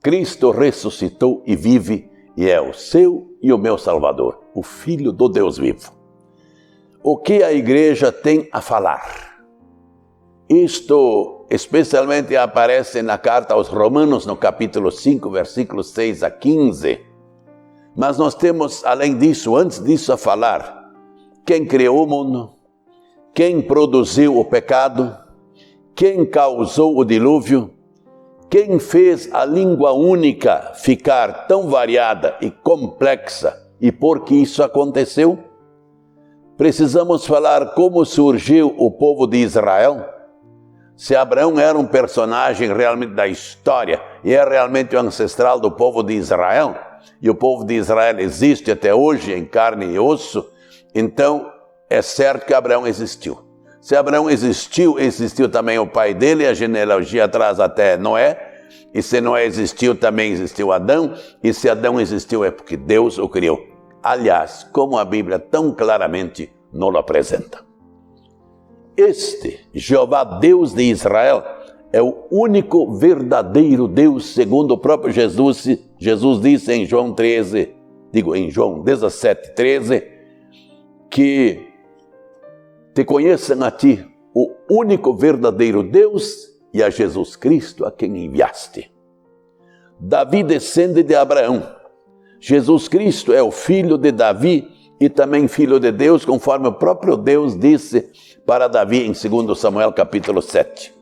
Cristo ressuscitou e vive e é o seu e o meu Salvador, o Filho do Deus vivo. O que a igreja tem a falar? Isto especialmente aparece na carta aos Romanos, no capítulo 5, versículos 6 a 15. Mas nós temos, além disso, antes disso, a falar quem criou o mundo, quem produziu o pecado, quem causou o dilúvio, quem fez a língua única ficar tão variada e complexa e por que isso aconteceu? Precisamos falar como surgiu o povo de Israel. Se Abraão era um personagem realmente da história e é realmente o ancestral do povo de Israel, e o povo de Israel existe até hoje em carne e osso, então é certo que Abraão existiu. Se Abraão existiu, existiu também o pai dele, a genealogia atrás até Noé, e se Noé existiu, também existiu Adão, e se Adão existiu é porque Deus o criou. Aliás, como a Bíblia tão claramente nos apresenta. Este Jeová Deus de Israel é o único verdadeiro Deus, segundo o próprio Jesus. Jesus disse em João 17, 13, que te conheçam a ti, o único verdadeiro Deus, e a Jesus Cristo a quem enviaste. Davi descende de Abraão. Jesus Cristo é o filho de Davi e também filho de Deus, conforme o próprio Deus disse para Davi em 2 Samuel capítulo 7.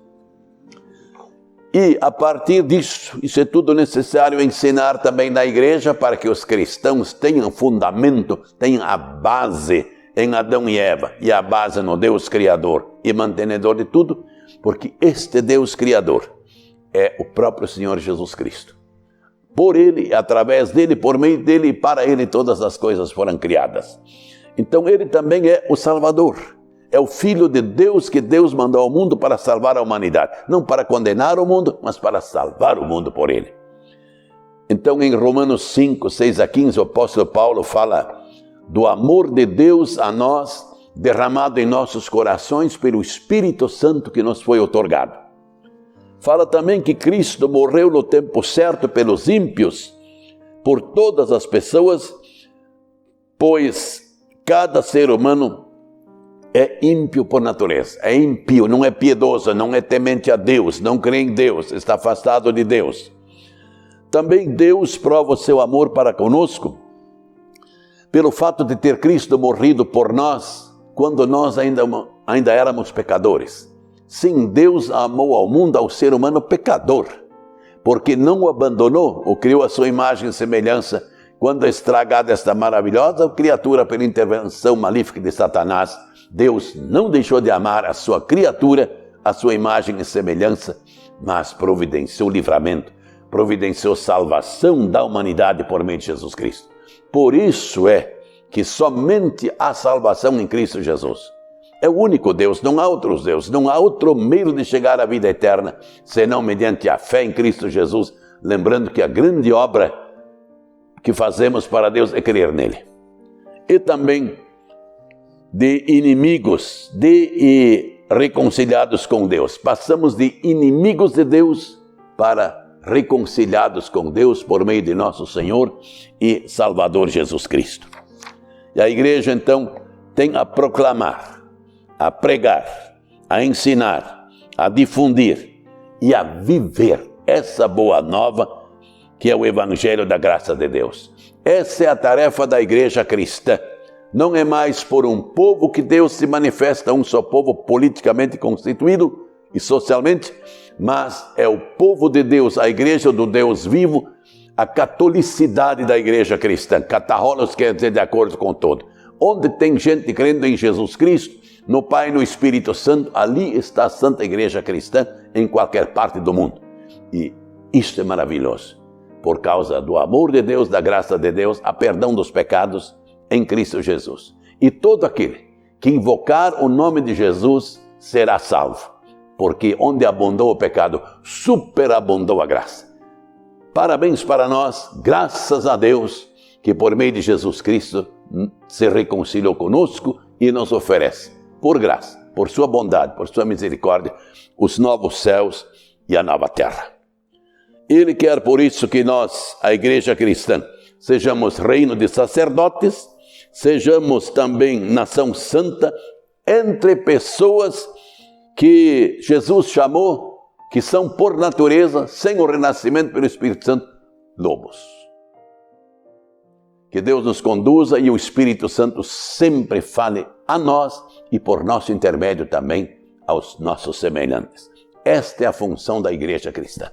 E a partir disso, isso é tudo necessário ensinar também na igreja para que os cristãos tenham fundamento, tenham a base em Adão e Eva, e a base no Deus Criador e mantenedor de tudo, porque este Deus Criador é o próprio Senhor Jesus Cristo. Por Ele, através dEle, por meio dEle e para Ele todas as coisas foram criadas. Então Ele também é o Salvador, é o Filho de Deus que Deus mandou ao mundo para salvar a humanidade. Não para condenar o mundo, mas para salvar o mundo por Ele. Então em Romanos 5, 6 a 15, o apóstolo Paulo fala do amor de Deus a nós, derramado em nossos corações pelo Espírito Santo que nos foi outorgado. Fala também que Cristo morreu no tempo certo pelos ímpios, por todas as pessoas, pois cada ser humano é ímpio por natureza, é impio, não é piedoso, não é temente a Deus, não crê em Deus, está afastado de Deus. Também Deus prova o seu amor para conosco, pelo fato de ter Cristo morrido por nós, quando nós ainda éramos pecadores. Sim, Deus amou ao mundo, ao ser humano pecador, porque não o abandonou, o criou à sua imagem e semelhança, quando estragada esta maravilhosa criatura pela intervenção maléfica de Satanás. Deus não deixou de amar a sua criatura, a sua imagem e semelhança, mas providenciou livramento, providenciou salvação da humanidade por meio de Jesus Cristo. Por isso é que somente há salvação em Cristo Jesus. É o único Deus, não há outros deuses, não há outro meio de chegar à vida eterna, senão mediante a fé em Cristo Jesus, lembrando que a grande obra que fazemos para Deus é crer nele. E também de inimigos, de reconciliados com Deus. Passamos de inimigos de Deus para reconciliados com Deus por meio de nosso Senhor e Salvador Jesus Cristo. E a igreja então tem a proclamar, a pregar, a ensinar, a difundir e a viver essa boa nova que é o Evangelho da graça de Deus. Essa é a tarefa da igreja cristã. Não é mais por um povo que Deus se manifesta, um só povo politicamente constituído e socialmente, mas é o povo de Deus, a igreja do Deus vivo, a catolicidade da igreja cristã. Catarrolos quer dizer de acordo com todo. Onde tem gente crendo em Jesus Cristo, no Pai e no Espírito Santo, ali está a Santa Igreja Cristã em qualquer parte do mundo. E isso é maravilhoso. Por causa do amor de Deus, da graça de Deus, a perdão dos pecados em Cristo Jesus. E todo aquele que invocar o nome de Jesus será salvo. Porque onde abundou o pecado, superabundou a graça. Parabéns para nós, graças a Deus, que por meio de Jesus Cristo se reconciliou conosco e nos oferece, por graça, por sua bondade, por sua misericórdia, os novos céus e a nova terra. Ele quer por isso que nós, a igreja cristã, sejamos reino de sacerdotes, sejamos também nação santa, entre pessoas que Jesus chamou, que são por natureza, sem o renascimento pelo Espírito Santo, lobos. Que Deus nos conduza e o Espírito Santo sempre fale a nós e por nosso intermédio também aos nossos semelhantes. Esta é a função da igreja cristã.